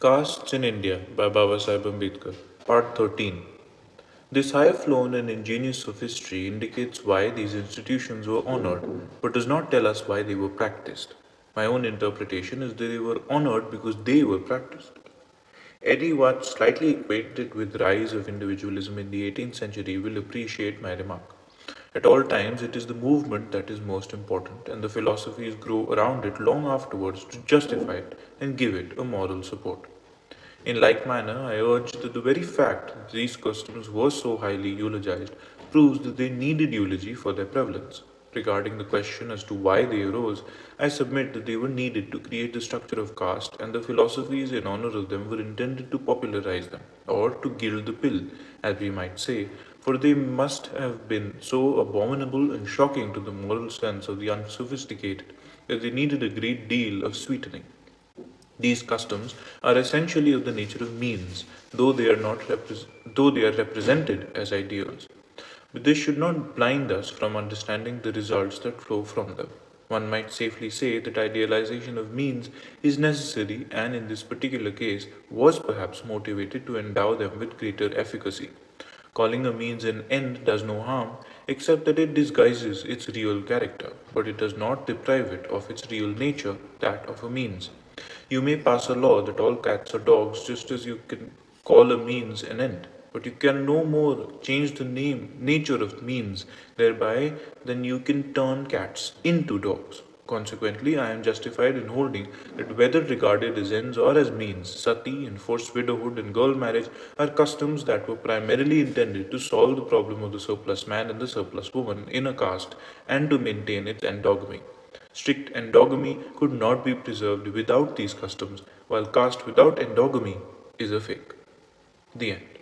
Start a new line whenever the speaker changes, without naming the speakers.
Castes in India by Babasaheb Ambedkar, Part 13. This high flown and ingenious sophistry indicates why these institutions were honored, but does not tell us why they were practiced. My own interpretation is that they were honored because they were practiced. Anyone slightly acquainted with the rise of individualism in the 18th century will appreciate my remark. At all times, it is the movement that is most important, and the philosophies grow around it long afterwards to justify it and give it a moral support. In like manner, I urge that the very fact that these customs were so highly eulogized proves that they needed eulogy for their prevalence. Regarding the question as to why they arose, I submit that they were needed to create the structure of caste, and the philosophies in honor of them were intended to popularize them, or to gild the pill, as we might say, for they must have been so abominable and shocking to the moral sense of the unsophisticated that they needed a great deal of sweetening. These customs are essentially of the nature of means, though they are represented as ideals. But this should not blind us from understanding the results that flow from them. One might safely say that idealization of means is necessary and in this particular case was perhaps motivated to endow them with greater efficacy. Calling a means an end does no harm, except that it disguises its real character, but it does not deprive it of its real nature, that of a means. You may pass a law that all cats are dogs, just as you can call a means an end, but you can no more change the nature of means thereby than you can turn cats into dogs. Consequently, I am justified in holding that whether regarded as ends or as means, sati, enforced widowhood, and girl marriage are customs that were primarily intended to solve the problem of the surplus man and the surplus woman in a caste and to maintain its endogamy. Strict endogamy could not be preserved without these customs, while caste without endogamy is a fake. The end.